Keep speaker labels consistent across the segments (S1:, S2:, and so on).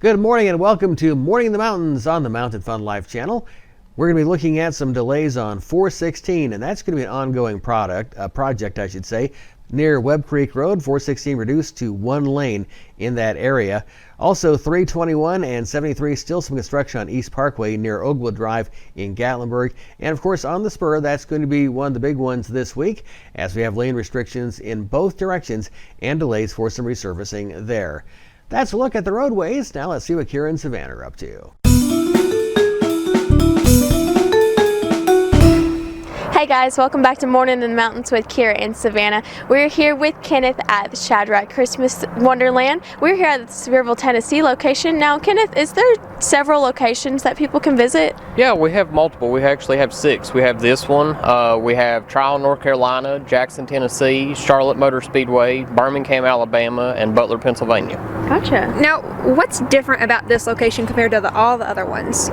S1: Good morning and welcome to Morning in the Mountains on the Mountain Fun Life channel. We're going to be looking at some delays on 416, and that's going to be an ongoing project, near Webb Creek Road. 416 reduced to one lane in that area. Also 321 and 73, still some construction on East Parkway near Oakwood Drive in Gatlinburg. And of course on the spur, that's going to be one of the big ones this week as we have lane restrictions in both directions and delays for some resurfacing there. That's a look at the roadways. Now let's see what Kira and Savannah are up to.
S2: Hey guys, welcome back to Morning in the Mountains with Kira and Savannah. We're here with Kenneth at the Shadrach Christmas Wonderland. We're here at the Sevierville, Tennessee location. Now, Kenneth, is there several locations that people can visit?
S3: Yeah, we have multiple. We actually have 6. We have this one. We have Trial, North Carolina, Jackson, Tennessee, Charlotte Motor Speedway, Birmingham, Alabama, and Butler, Pennsylvania.
S2: Gotcha.
S4: Now, what's different about this location compared to all the other ones?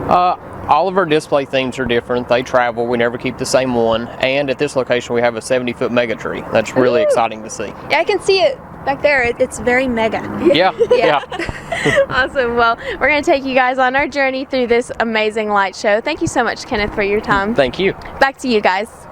S3: All of our display themes are different. They travel. We never keep the same one. And at this location, we have a 70-foot mega tree. That's really exciting to see.
S4: Yeah, I can see it back there. It's very mega.
S3: Yeah.
S2: Awesome. Well, we're going to take you guys on our journey through this amazing light show. Thank you so much, Kenneth, for your time.
S3: Thank you.
S2: Back to you guys.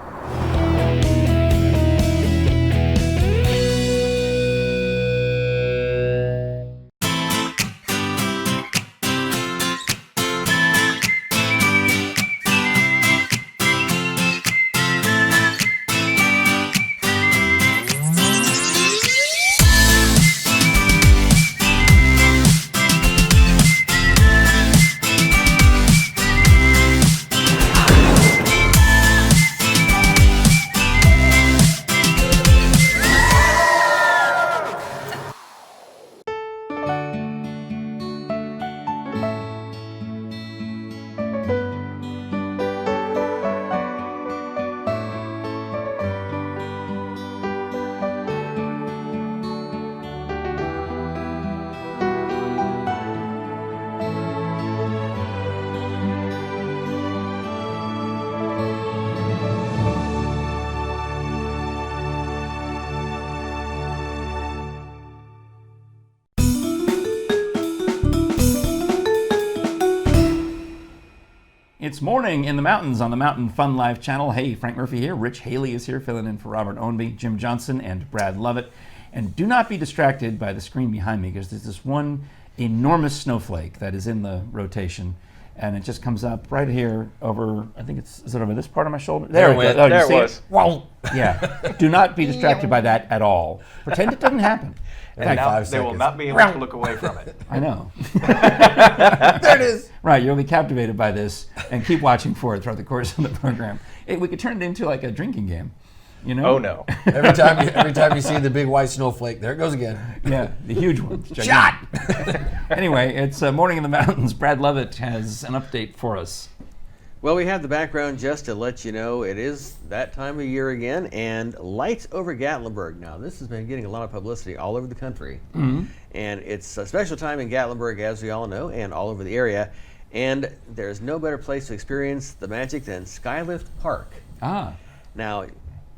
S5: It's Morning in the Mountains on the Mountain Fun Life channel. Hey, Frank Murphy here. Rich Haley is here filling in for Robert Ownby, Jim Johnson, and Brad Lovett. And do not be distracted by the screen behind me because there's this one enormous snowflake that is in the rotation. And it just comes up right here over, I think is it over this part of my shoulder?
S6: There it went.
S5: Oh,
S6: there
S5: you see
S6: it was.
S5: Well, yeah. Do not be distracted by that at all. Pretend it doesn't happen.
S6: And now they will not be able to look away from it.
S5: I know.
S6: There it is.
S5: Right, you'll be captivated by this and keep watching for it throughout the course of the program. We could turn it into like a drinking game, you know?
S6: Oh no!
S7: Every time you see the big white snowflake, there it goes again.
S5: Yeah, the huge ones.
S7: Shot.
S5: Anyway, it's Morning in the Mountains. Brad Lovett has an update for us.
S1: Well, we have the background just to let you know it is that time of year again, and lights over Gatlinburg. Now, this has been getting a lot of publicity all over the country, and it's a special time in Gatlinburg, as we all know, and all over the area. And there's no better place to experience the magic than Skylift Park. Now,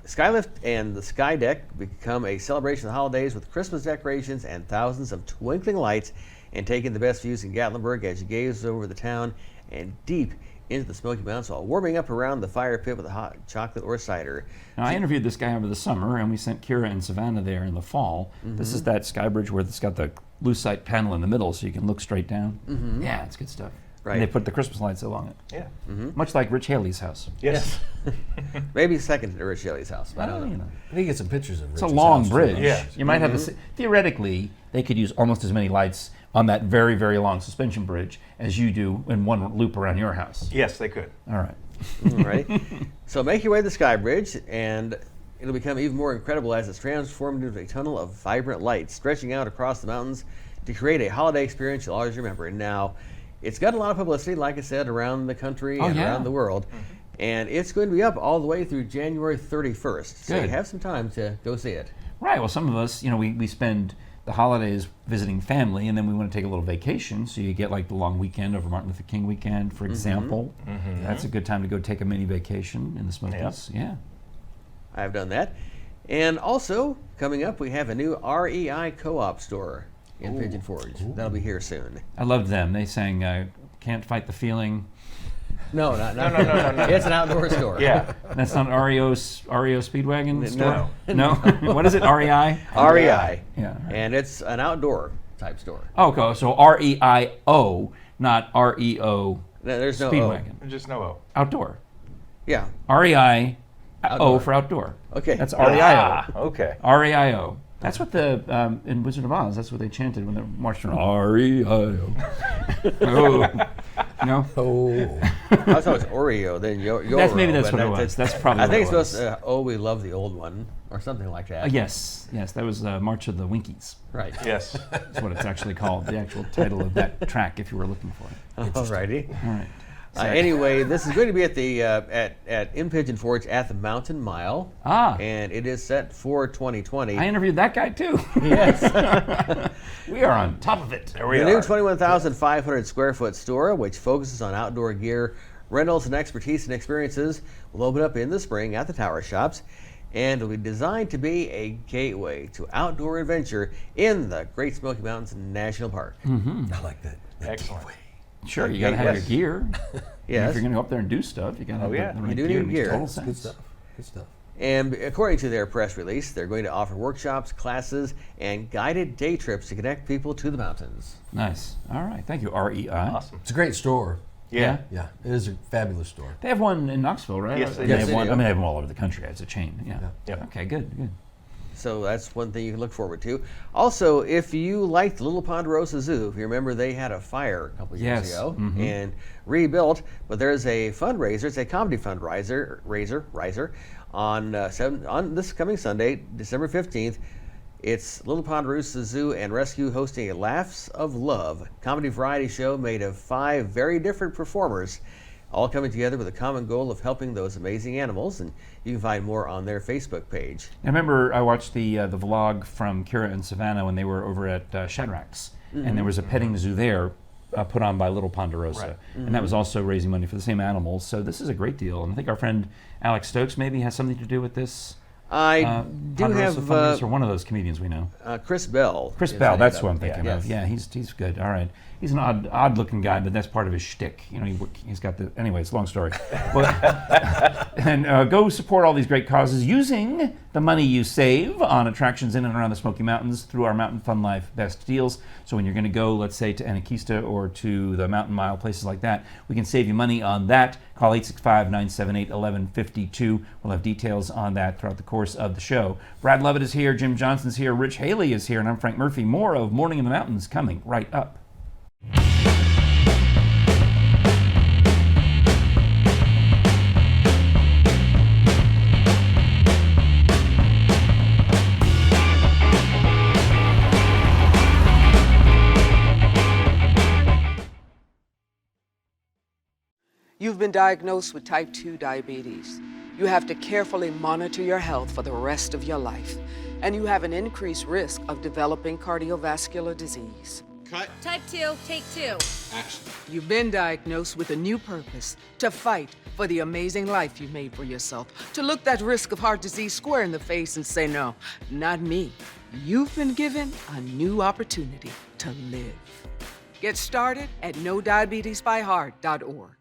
S1: Skylift and the Sky Deck become a celebration of the holidays with Christmas decorations and thousands of twinkling lights, and taking the best views in Gatlinburg as you gaze over the town and deep into the Smoky Mountains while warming up around the fire pit with a hot chocolate or cider.
S5: Now, I interviewed this guy over the summer, and we sent Kira and Savannah there in the fall. This is that sky bridge where it's got the lucite panel in the middle so you can look straight down. Yeah, it's good stuff.
S1: Right.
S5: And they put the Christmas lights along it.
S6: Yeah.
S5: Much like Rich Haley's house.
S6: Yes.
S1: Maybe second to Rich Shelley's house, but I don't know.
S5: You know.
S7: I think get some pictures of
S5: It's a long bridge.
S6: Yeah.
S5: You might have to, theoretically, they could use almost as many lights on that very, very long suspension bridge as you do in one loop around your house.
S6: Yes, they could.
S5: All right.
S1: All right. So make your way to the Sky Bridge, and it'll become even more incredible as it's transformed into a tunnel of vibrant light stretching out across the mountains to create a holiday experience you'll always remember. And now, it's got a lot of publicity, like I said, around the country and around the world. And it's going to be up all the way through January 31st. So you have some time to go see it.
S5: Right. Well, some of us, you know, we spend the holidays visiting family, and then we want to take a little vacation. So you get like the long weekend over Martin Luther King weekend, for example. That's a good time to go take a mini vacation in the Smokies. Yeah.
S1: I've done that. And also, coming up, we have a new REI co-op store. in Pigeon Forge. That'll be here soon.
S5: I loved them. They sang "Can't Fight the Feeling."
S1: No. It's an outdoor store.
S6: Yeah.
S5: That's not REO Speedwagon store?
S1: No.
S5: What is it, REI?
S1: REI.
S5: Yeah.
S1: And it's an outdoor type store.
S5: Oh, okay, so REIO, not REO
S1: No, there's no
S5: Speedwagon.
S6: Just no O.
S5: Outdoor.
S1: Yeah.
S5: REI
S1: Outdoor.
S5: O for outdoor.
S1: Okay.
S5: That's REIO.
S6: Okay.
S5: REIO. That's what the in Wizard of Oz. That's what they chanted when they marched around. REIO. Oh. No.
S7: Oh.
S1: I thought it was Oreo, then Yoro.
S5: That's maybe that's
S1: but
S5: what it was. That's probably.
S1: I think it's
S5: what it
S1: supposed to. Oh, we love the old one, or something like that.
S5: Yes. That was March of the Winkies.
S1: Right.
S6: Yes.
S5: That's what it's actually called. The actual title of that track, if you were looking for it.
S1: Alrighty.
S5: All right.
S1: Anyway, this is going to be at the in Pigeon Forge at the Mountain Mile. And it is set for 2020.
S5: I interviewed that guy too.
S1: Yes.
S5: We are on top of it.
S6: There we
S1: The
S6: are.
S1: new 21,500 square foot store, which focuses on outdoor gear, rentals, and expertise and experiences, will open up in the spring at the Tower Shops, and will be designed to be a gateway to outdoor adventure in the Great Smoky Mountains National Park.
S7: I like that.
S6: Excellent.
S5: Sure, you got to have your gear.
S1: Yes.
S5: If you're going to go up there and do stuff, you got to have
S6: yeah.
S5: the right
S1: You do
S5: gear.
S1: need
S5: Makes
S1: gear.
S5: total
S1: Good
S5: sense.
S7: Good stuff.
S1: And according to their press release, they're going to offer workshops, classes, and guided day trips to connect people to the mountains.
S5: Nice. All right. Thank you, REI.
S6: Awesome.
S7: It's a great store.
S6: Yeah.
S7: Yeah, it is a fabulous store.
S5: They have one in Knoxville, right?
S6: Yes, they
S5: They
S6: do.
S5: have one.
S1: do.
S5: I mean, they have them all over the country. It's a chain. Yeah.
S6: Yeah.
S5: Okay. Good.
S1: So that's one thing you can look forward to. Also, if you liked Little Ponderosa Zoo, if you remember they had a fire a couple years
S5: Yes.
S1: ago and rebuilt, but there's a fundraiser, it's a comedy fundraiser on this coming Sunday, December 15th. It's Little Ponderosa Zoo and Rescue hosting a Laughs of Love comedy variety show made of 5 very different performers, all coming together with a common goal of helping those amazing animals. And you can find more on their Facebook page.
S5: I remember I watched the vlog from Kira and Savannah when they were over at Shadrack's, and there was a petting zoo there put on by Little Ponderosa,
S6: Right.
S5: and that was also raising money for the same animals. So this is a great deal, and I think our friend Alex Stokes maybe has something to do with this.
S1: I do
S5: Ponderosa
S1: have
S5: fundraiser, one of those comedians we know.
S1: Chris Bell.
S5: Chris
S1: is
S5: Bell,
S1: the name
S5: that's
S1: of
S5: who I'm
S1: it.
S5: thinking
S1: Yes.
S5: of. Yeah, he's good. All right, he's an odd looking guy, but that's part of his shtick. You know, he's got the. Anyway, it's a long story. And go support all these great causes using the money you save on attractions in and around the Smoky Mountains through our Mountain Fun Life Best Deals. So when you're going to go, let's say to Anakeesta or to the Mountain Mile, places like that, we can save you money on that. Call 865-978-1152. We'll have details on that throughout the course of the show. Brad Lovett is here, Jim Johnson's here, Rich Haley is here, and I'm Frank Murphy. More of Morning in the Mountains coming right up.
S8: You've been diagnosed with type 2 diabetes. You have to carefully monitor your health for the rest of your life, and you have an increased risk of developing cardiovascular disease.
S9: Cut. Type 2, take 2.
S8: Action. You've been diagnosed with a new purpose, to fight for the amazing life you made for yourself, to look that risk of heart disease square in the face and say, no, not me. You've been given a new opportunity to live. Get started at NoDiabetesByHeart.org.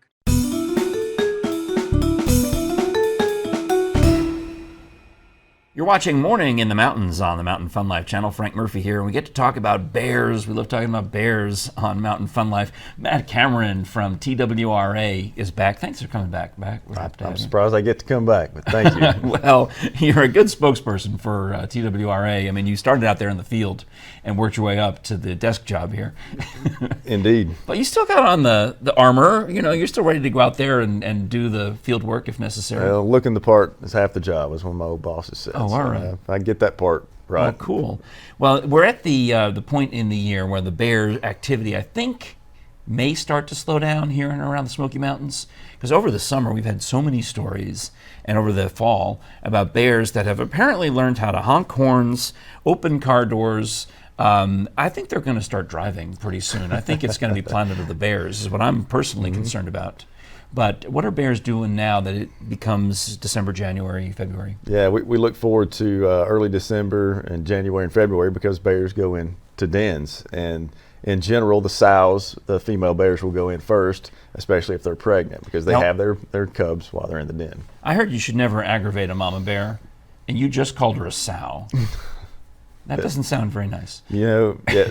S5: You're watching Morning in the Mountains on the Mountain Fun Life channel. Frank Murphy here, and we get to talk about bears. We love talking about bears on Mountain Fun Life. Matt Cameron from TWRA is back. Thanks for coming back. We're happy to have
S10: I'm
S5: you.
S10: surprised I get to come back, but thank you.
S5: Well, you're a good spokesperson for TWRA. I mean, you started out there in the field and worked your way up to the desk job here.
S10: Indeed.
S5: But you still got on the armor. You know, you're still ready to go out there and do the field work if necessary.
S10: Well, looking the part is half the job, as one of my old bosses said.
S5: Oh, all right.
S10: I get that part right.
S5: Oh, cool. Well, we're at the point in the year where the bear activity, I think, may start to slow down here and around the Smoky Mountains. Because over the summer, we've had so many stories, and over the fall, about bears that have apparently learned how to honk horns, open car doors. I think they're going to start driving pretty soon. I think it's going to be Planet of the Bears, is what I'm personally concerned about. But what are bears doing now that it becomes December, January, February?
S10: Yeah, we look forward to early December and January and February because bears go in to dens. And in general, the sows, the female bears will go in first, especially if they're pregnant, because they have their cubs while they're in the den.
S5: I heard you should never aggravate a mama bear, and you just called her a sow. That doesn't sound very nice.
S10: You know, yeah,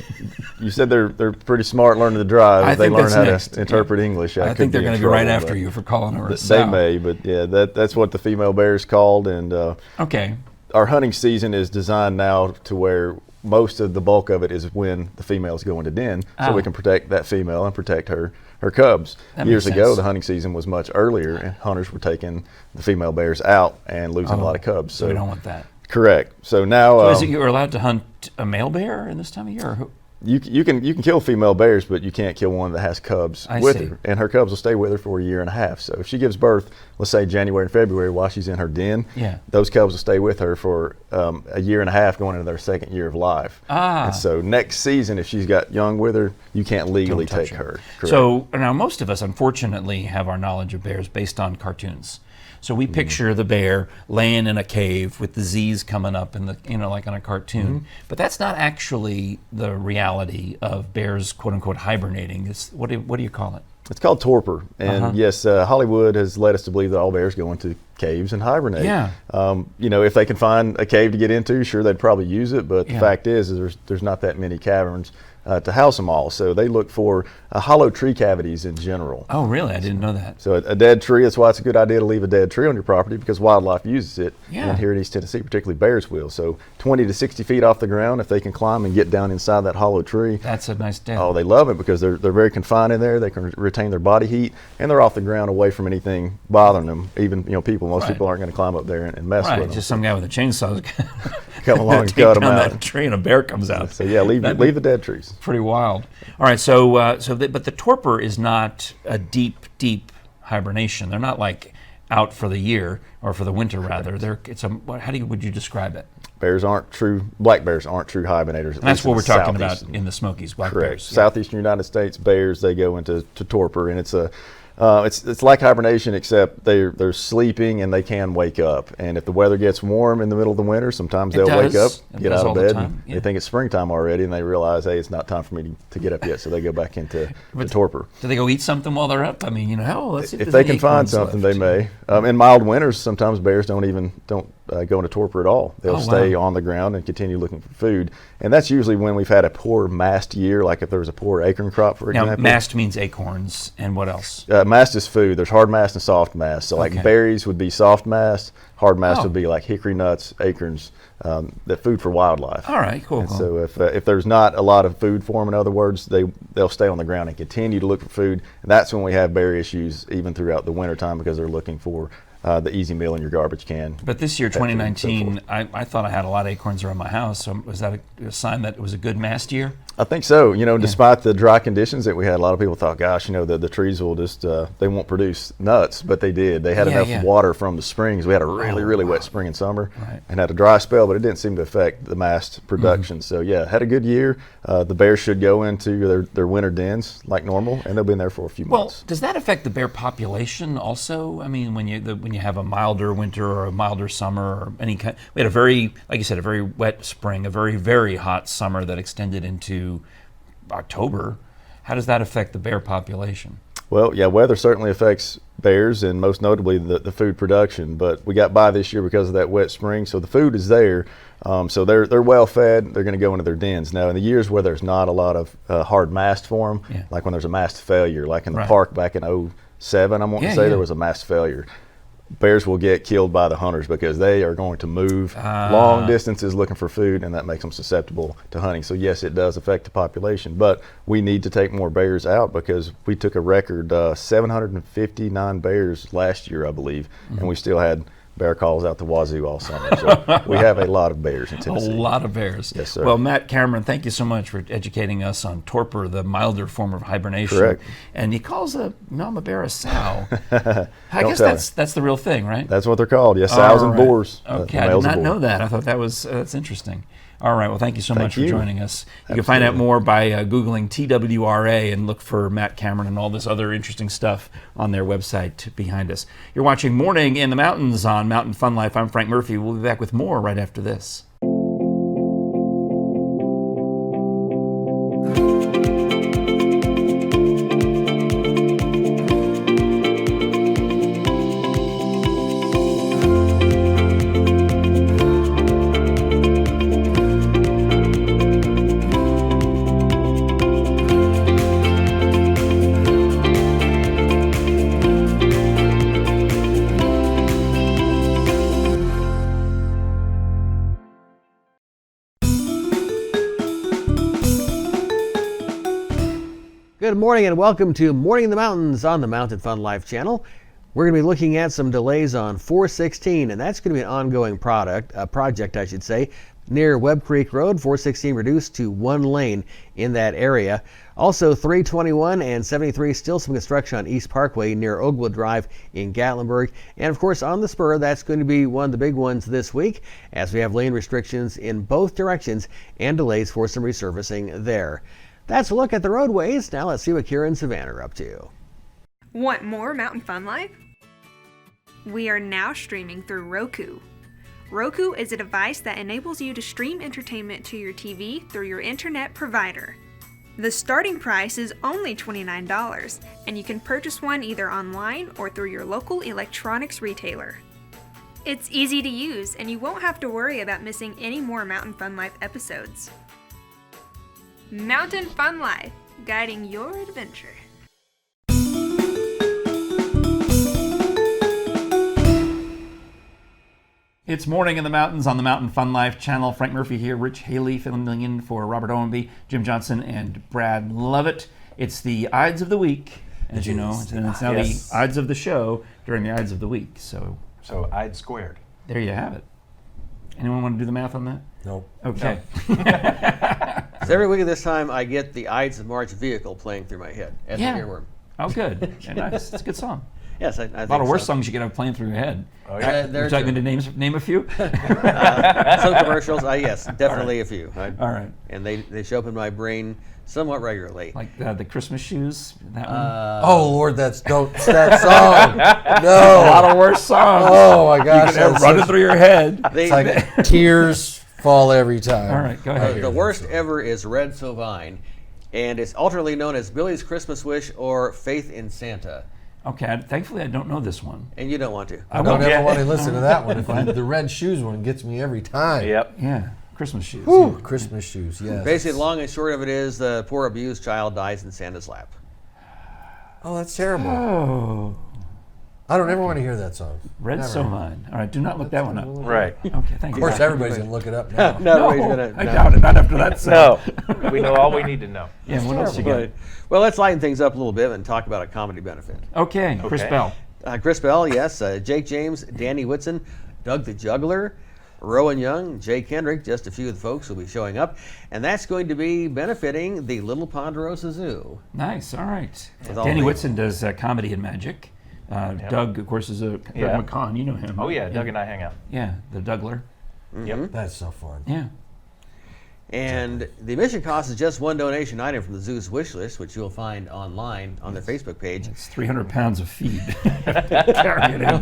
S10: you said they're pretty smart learning to drive.
S5: I
S10: they
S5: think
S10: learn
S5: that's
S10: how
S5: next.
S10: to interpret English.
S5: I think they're going to be right after you for calling her a sow.
S10: They may, but yeah, that's what the female bear is called. And
S5: okay,
S10: our hunting season is designed now to where most of the bulk of it is when the females go into den, so we can protect that female and protect her cubs. Years ago, the hunting season was much earlier, and hunters were taking the female bears out and losing a lot of cubs.
S5: So we don't want that.
S10: Correct. So now,
S5: so is it you're allowed to hunt a male bear in this time of year? Or
S10: you can kill female bears, but you can't kill one that has cubs with her, and her cubs will stay with her for a year and a half. So if she gives birth, let's say January and February, while she's in her den, those cubs will stay with her for a year and a half, going into their second year of life. And so next season, if she's got young with her, you can't legally take her.
S5: So now most of us, unfortunately, have our knowledge of bears based on cartoons. So we picture the bear laying in a cave with the Z's coming up in the, like on a cartoon. But that's not actually the reality of bears, quote unquote, hibernating. What do you call it?
S10: It's called torpor. And yes, Hollywood has led us to believe that all bears go into caves and hibernate.
S5: Yeah.
S10: If they can find a cave to get into, sure, they'd probably use it. But the fact is there's not that many caverns to house them all. So they look for hollow tree cavities in general.
S5: Oh, really? I didn't know that.
S10: So a dead tree, that's why it's a good idea to leave a dead tree on your property, because wildlife uses it.
S5: Yeah.
S10: And here in East Tennessee, particularly bears will. So 20 to 60 feet off the ground, if they can climb and get down inside that hollow tree.
S5: That's a nice den.
S10: Oh, they love it because they're very confined in there. They can retain their body heat, and they're off the ground away from anything bothering them. Even people, most people aren't going to climb up there and mess with them.
S5: Just some guy with a chainsaw
S10: come along and
S5: take
S10: cut them
S5: down
S10: out.
S5: that tree and a bear comes out.
S10: So yeah, leave the dead trees.
S5: Pretty wild. All right, but the torpor is not a deep hibernation. They're not like out for the year or for the winter rather. Would you describe it?
S10: Black bears aren't true hibernators.
S5: And that's what we're talking about in the Smokies, black bears.
S10: Southeastern United States bears, they go into torpor, and it's like hibernation, except they're sleeping and they can wake up. And if the weather gets warm in the middle of the winter, sometimes they'll wake up, get out of bed, and they think it's springtime already, and they realize, hey, it's not time for me to get up yet, so they go back into torpor.
S5: Do they go eat something while they're up? I mean, let's see
S10: if they can find something, they may. In mild winters, sometimes bears don't go into torpor at all. They'll stay on the ground and continue looking for food. And that's usually when we've had a poor mast year, like if there was a poor acorn crop, for example.
S5: Now, mast means acorns, and what else?
S10: Mast is food. There's hard mast and soft mast. So like berries would be soft mast, hard mast would be like hickory nuts, acorns, the food for wildlife.
S5: All right, cool.
S10: So if there's not a lot of food for them, in other words, they'll stay on the ground and continue to look for food. And that's when we have bear issues even throughout the wintertime, because they're looking for the easy meal in your garbage can.
S5: But this year, 2019, I thought I had a lot of acorns around my house. So was that a sign that it was a good mast year?
S10: I think so. Despite the dry conditions that we had, a lot of people thought, gosh, the trees will just, they won't produce nuts, but they did. They had enough water from the springs. We had a really wet spring and summer and had a dry spell, but it didn't seem to affect the mast production. So had a good year. The bears should go into their winter dens like normal, and they'll be in there for a few months.
S5: Well, does that affect the bear population also? I mean, when you have a milder winter or a milder summer or any kind, we had like you said, a very wet spring, a very hot summer that extended into October. How does that affect the bear population?
S10: Well, weather certainly affects bears, and most notably the food production. But we got by this year because of that wet spring, so the food is there. So they're well fed. They're going to go into their dens. Now, in the years where there's not a lot of hard mast for them, like when there's a mast failure, like in the park back in 2007, I'm wanting to say there was a mast failure. Bears will get killed by the hunters because they are going to move long distances looking for food, and that makes them susceptible to hunting. So yes, it does affect the population, but we need to take more bears out because we took a record 759 bears last year, I believe, and we still had bear calls out the wazoo all summer. So we have a lot of bears in Tennessee.
S5: A lot of bears.
S10: Yes, sir.
S5: Well, Matt Cameron, thank you so much for educating us on torpor, the milder form of hibernation.
S10: Correct.
S5: And he calls a mama bear a sow. I guess that's the real thing, right?
S10: That's what they're called. Yes, sows and boars.
S5: Okay, I did not know that. I thought that's interesting. All right, well, thank you so much for joining us. You can find out more by Googling TWRA and look for Matt Cameron and all this other interesting stuff on their website behind us. You're watching Morning in the Mountains on Mountain Fun Life. I'm Frank Murphy. We'll be back with more right after this.
S1: Good morning and welcome to Morning in the Mountains on the Mountain Fun Life channel. We're going to be looking at some delays on 416, and that's going to be an ongoing project, near Webb Creek Road. 416 reduced to one lane in that area. Also, 321 and 73, still some construction on East Parkway near Oakwood Drive in Gatlinburg. And of course, on the spur, that's going to be one of the big ones this week, as we have lane restrictions in both directions and delays for some resurfacing there. That's a look at the roadways. Now let's see what Kira and Savannah are up to.
S4: Want more Mountain Fun Life? We are now streaming through Roku. Roku is a device that enables you to stream entertainment to your TV through your internet provider. The starting price is only $29, and you can purchase one either online or through your local electronics retailer. It's easy to use, and you won't have to worry about missing any more Mountain Fun Life episodes. Mountain Fun Life, guiding your adventure.
S5: It's Morning in the Mountains on the Mountain Fun Life channel. Frank Murphy here, Rich Haley filling in for Robert Owenby, Jim Johnson, and Brad Lovett. It's the Ides of the Week, as you know, and it's now the Ides of the show during the Ides of the Week. So
S6: Ides squared.
S5: There you have it. Anyone want to do the math on that?
S7: Nope.
S5: Okay.
S1: So every week at this time, I get the Ides of March vehicle playing through my head as an earworm.
S5: Oh, good. Nice. It's a good song.
S1: Yes, I think
S5: a lot of worse
S1: so.
S5: songs you can have playing through your head.
S6: Oh, yeah.
S5: Would you like me to name a few?
S1: Some commercials, yes, definitely a few.
S5: All right.
S1: And they show up in my brain somewhat regularly.
S5: Like the Christmas shoes, that one?
S7: Oh, Lord, that song. No.
S5: A lot of worse songs.
S7: Oh, my gosh.
S5: You can run it through your head.
S7: It's like tears fall every time.
S5: All right, go ahead.
S1: The worst ever is Red Sovine, and it's alternately known as Billy's Christmas Wish or Faith in Santa.
S5: Okay, thankfully I don't know this one.
S1: And you don't want to.
S7: I don't ever want to listen to that one. The red shoes one gets me every time.
S6: Yep.
S5: Yeah, Christmas shoes.
S7: Whew,
S5: Yeah.
S7: Christmas shoes, yes.
S1: Basically, long and short of it is the poor abused child dies in Santa's lap.
S7: Oh, that's terrible.
S5: Oh.
S7: I don't ever want to hear that song.
S5: Red
S7: Never.
S5: Sovine. All right, do not look that one up.
S6: Right.
S5: Okay, thank you.
S7: Of course, everybody's going to look it up now.
S1: No,
S5: I doubt it. Not after that song.
S6: No. We know all we need to know.
S5: Yeah, what else you got?
S1: Well, let's lighten things up a little bit and talk about a comedy benefit.
S5: Okay, Chris Bell.
S1: Chris Bell, yes. Jake James, Danny Whitson, Doug the Juggler, Rowan Young, Jay Kendrick, just a few of the folks will be showing up. And that's going to be benefiting the Little Ponderosa Zoo.
S5: Nice, all right.
S1: With all
S5: Danny
S1: the-
S5: Whitson does comedy and magic. Doug, of course, is Doug McCon. You know him.
S6: Oh, yeah. Doug and I hang out.
S5: Yeah, the Dougler.
S6: Yep.
S7: That's so fun.
S5: Yeah.
S1: And the admission cost is just one donation item from the zoo's wish list, which you'll find online on their Facebook page.
S5: It's 300 pounds of feed. Carry it in.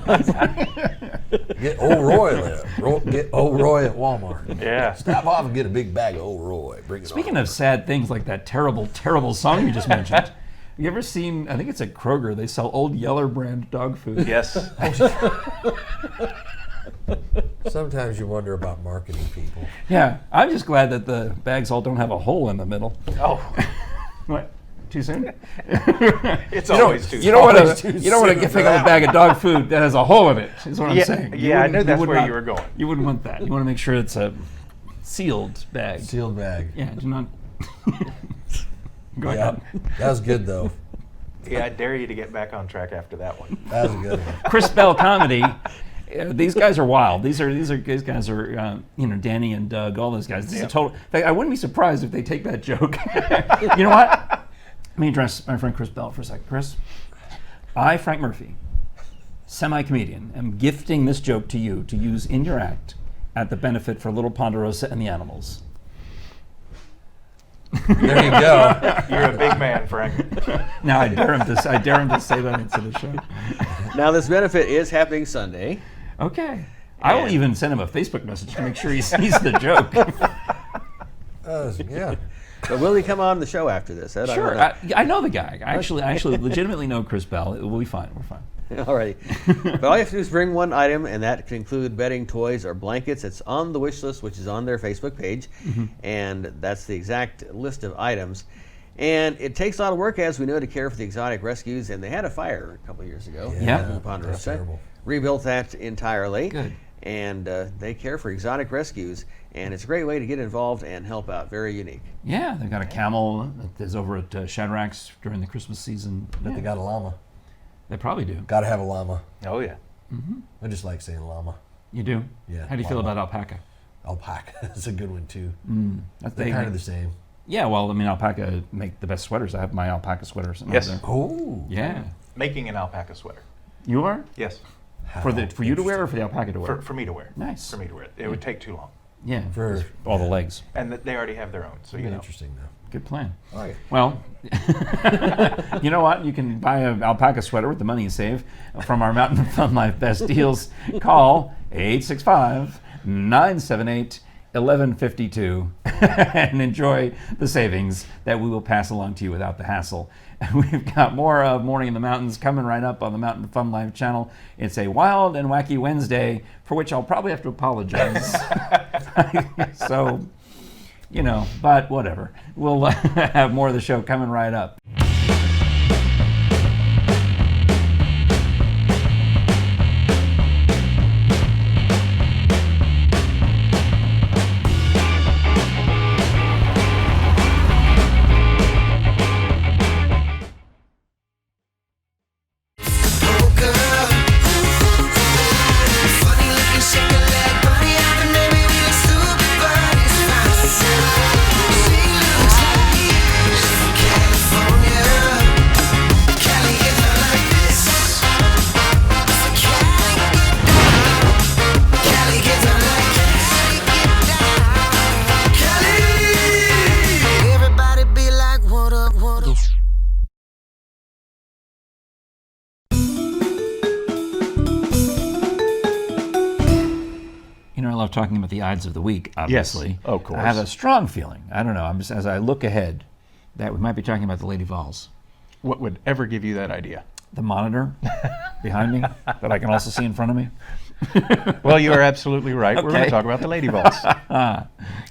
S7: Get Old Roy there. Get Old Roy at Walmart.
S6: Yeah.
S7: Stop off and get a big bag of Old Roy. Bring it
S5: Speaking
S7: on.
S5: of sad things like that terrible, terrible song you just mentioned, you ever seen, I think it's at Kroger, they sell Old Yeller brand dog food.
S6: Yes.
S7: Sometimes you wonder about marketing people.
S5: Yeah, I'm just glad that the bags all don't have a hole in the middle.
S6: Oh.
S5: What? Too soon?
S6: It's always too soon.
S5: You don't want to pick up a bag of dog food that has a hole in it, is what I'm saying.
S6: Yeah, I know that's where you were going.
S5: You wouldn't want that. You want to make sure it's a sealed bag.
S7: Sealed bag.
S5: Yeah, do not. Go
S7: Yeah,
S5: ahead.
S7: that was good though.
S6: Yeah, I dare you to get back on track after that one.
S7: That was a good one.
S5: Chris Bell comedy. These guys are wild. These guys are Danny and Doug, all those guys. This is a total. In fact, I wouldn't be surprised if they take that joke. You know what? Let me address my friend Chris Bell for a second. Chris, I, Frank Murphy, semi-comedian, am gifting this joke to you to use in your act at the benefit for Little Ponderosa and the animals.
S7: There you go.
S6: You're a big man, Frank.
S5: Now I dare him to say that into the show.
S1: Now, this benefit is happening Sunday.
S5: Okay. I will even send him a Facebook message to make sure he sees the joke.
S7: Yeah.
S1: But will he come on the show after this, Ed?
S5: Sure. I know the guy. I actually legitimately know Chris Bell. We'll be fine. We're fine.
S1: All right. But all you have to do is bring one item, and that can include bedding, toys, or blankets. It's on the wish list, which is on their Facebook page. And that's the exact list of items. And it takes a lot of work, as we know, to care for the exotic rescues. And they had a fire a couple of years ago.
S5: Yeah.
S1: in Ponderosa.
S7: That's terrible.
S1: Rebuilt that entirely.
S5: Good.
S1: and they care for exotic rescues, and it's a great way to get involved and help out. Very unique.
S5: Yeah, they've got a camel that is over at Shadrack's during the Christmas season.
S7: But they got a llama.
S5: They probably do.
S7: Got to have a llama.
S6: Oh, yeah.
S7: I just like saying llama.
S5: You do?
S7: Yeah.
S5: How do you feel
S7: llama.
S5: about alpaca?
S7: Alpaca is a good one too.
S5: That's
S7: They're kind of the same.
S5: Yeah, well, I mean, alpaca make the best sweaters. I have my alpaca sweaters.
S6: Yes.
S5: There.
S7: Oh.
S5: Yeah.
S6: Making an alpaca sweater.
S5: You are?
S6: Yes.
S5: For you to wear or for the alpaca to wear?
S6: For me to wear.
S5: Nice.
S6: For me to wear. It would take too long.
S5: Yeah.
S7: For
S5: all the legs.
S6: And they already have their own, so you know.
S7: Interesting though.
S5: Good plan.
S7: All right.
S5: Well, you know what? You can buy an alpaca sweater with the money you save from our Mountain Fun Life Best Deals. Call 865-978-1152 and enjoy the savings that we will pass along to you without the hassle. We've got more of Morning in the Mountains coming right up on the Mountain Fun Life channel. It's a wild and wacky Wednesday for which I'll probably have to apologize. So, you know, but whatever. We'll have more of the show coming right up. Talking about the Ides of the week, obviously.
S6: Yes, of course.
S5: I have a strong feeling, I don't know, I'm just, as I look ahead, that we might be talking about the Lady Vols.
S6: What would ever give you that idea?
S5: The monitor behind me that I can also see in front of me.
S6: Well, you are absolutely right.
S5: Okay.
S6: We're going to talk about the Lady Vols.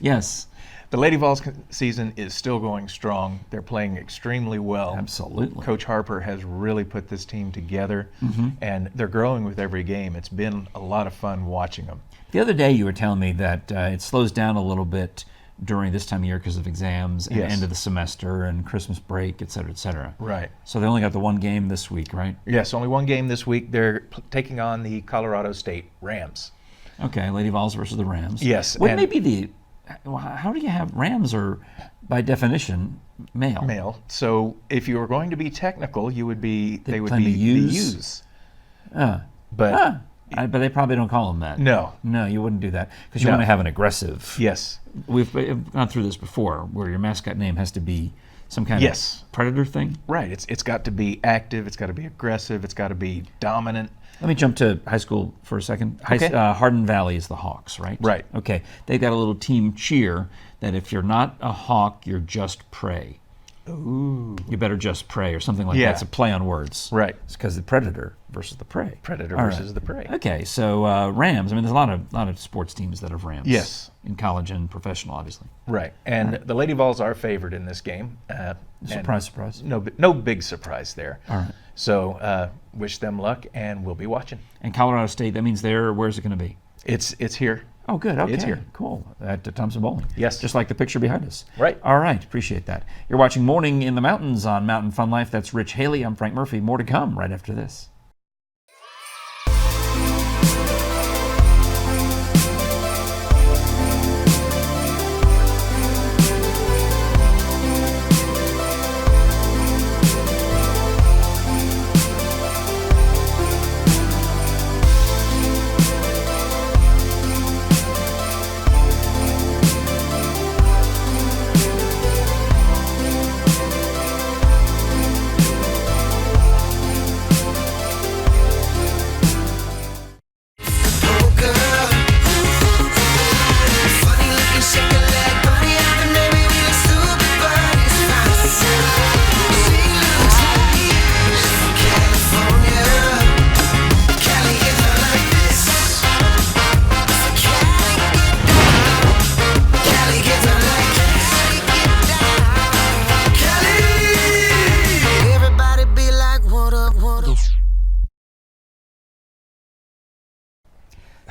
S5: Yes.
S6: The Lady Vols season is still going strong. They're playing extremely well.
S5: Absolutely.
S6: Coach Harper has really put this team together, and they're growing with every game. It's been a lot of fun watching them.
S5: The other day you were telling me that it slows down a little bit during this time of year because of exams and end of the semester and Christmas break, et cetera, et cetera.
S6: Right.
S5: So they only got the one game this week, right?
S6: Yes, only one game this week. They're taking on the Colorado State Rams.
S5: Okay, Lady Vols versus the Rams.
S6: Yes.
S5: Wouldn't they be the... How do you have Rams are, by definition, male?
S6: Male. So if you were going to be technical, you would be... They would be
S5: the
S6: U's.
S5: But they probably don't call them that.
S6: No.
S5: No, you wouldn't do that because you want to have an aggressive.
S6: Yes.
S5: We've gone through this before, where your mascot name has to be some kind of predator thing.
S6: Right. It's got to be active. It's got to be aggressive. It's got to be dominant.
S5: Let me jump to high school for a second.
S6: Okay.
S5: Hardin Valley is the Hawks, right?
S6: Right.
S5: Okay. They've got a little team cheer that if you're not a hawk, you're just prey.
S6: Ooh.
S5: You better just pray or something like that. It's a play on words.
S6: Right.
S5: It's because the predator versus the prey.
S6: Predator versus the prey.
S5: Okay, so Rams. I mean, there's a lot of sports teams that have Rams.
S6: Yes.
S5: In college and professional, obviously.
S6: Right. And the Lady Vols are favored in this game.
S5: Surprise, surprise.
S6: No big surprise there.
S5: All right.
S6: So wish them luck, and we'll be watching.
S5: And Colorado State, that means where's it going to be?
S6: It's here.
S5: Oh, good. Okay.
S6: It's here.
S5: Cool. At Thompson Bowling.
S6: Yes.
S5: Just like the picture behind us.
S6: Right.
S5: All right. Appreciate that. You're watching Morning in the Mountains on Mountain Fun Life. That's Rich Haley. I'm Frank Murphy. More to come right after this.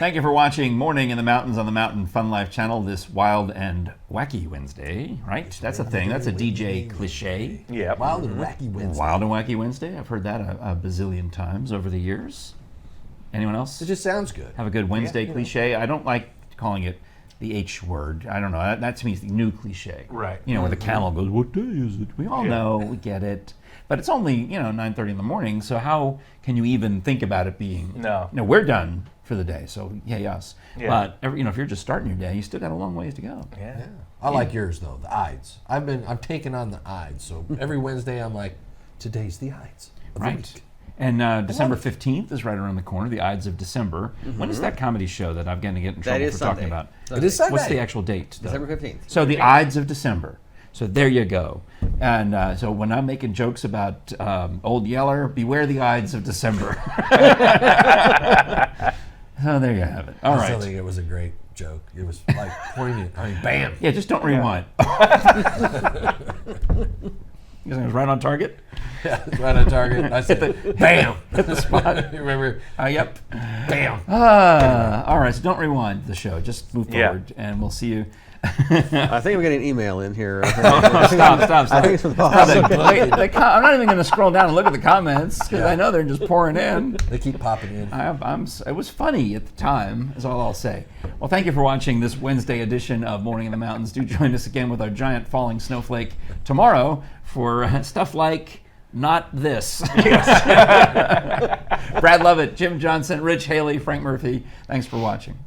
S5: Thank you for watching Morning in the Mountains on the Mountain Fun Life channel this wild and wacky Wednesday, right? That's a thing. That's a DJ cliche.
S6: Yeah.
S7: Wild and wacky Wednesday.
S5: Wild and wacky Wednesday. I've heard that a bazillion times over the years. Anyone else?
S7: It just sounds good.
S5: Have a good Wednesday cliche. I don't like calling it the H word. I don't know. That to me is the new cliche.
S6: Right.
S5: You know, where the camel goes, "What day is it?" We all know. We get it. But it's only 9:30 in the morning. So how can you even think about it being?
S6: No.
S5: We're done for the day. So yay us.
S6: Yeah.
S5: But if you're just starting your day, you still got a long ways to go.
S6: Yeah.
S7: I like yours though, the Ides. I'm taking on the Ides. So every Wednesday I'm like, today's the Ides. of the
S5: Right.
S7: week.
S5: And December 15th is right around the corner, the Ides of December. When is that comedy show that I'm going to get in trouble
S1: That is
S5: for talking
S1: Sunday.
S5: about?
S7: It is Sunday.
S5: What's the actual date? though?
S1: December 15th.
S5: So the Ides of December. So there you go. And so when I'm making jokes about Old Yeller, beware the Ides of December. So there you have it. All
S7: I
S5: right.
S7: still think it was a great joke. It was like poignant. I mean, bam.
S5: Yeah, just don't rewind. You think it was right on target?
S7: Yeah, it's right on target. I said, bam.
S5: Hit the spot.
S7: You remember?
S5: Yep.
S7: Bam.
S5: All right, so don't rewind the show. Just move
S6: Yeah.
S5: forward, and we'll see you.
S1: I think we're getting an email in here.
S5: Stop.
S1: I think it's from the boss.
S5: I'm not even going to scroll down and look at the comments because I know they're just pouring in.
S7: They keep popping in.
S5: It was funny at the time, is all I'll say. Well, thank you for watching this Wednesday edition of Morning in the Mountains. Do join us again with our giant falling snowflake tomorrow for stuff like not this. Brad Lovett, Jim Johnson, Rich Haley, Frank Murphy. Thanks for watching.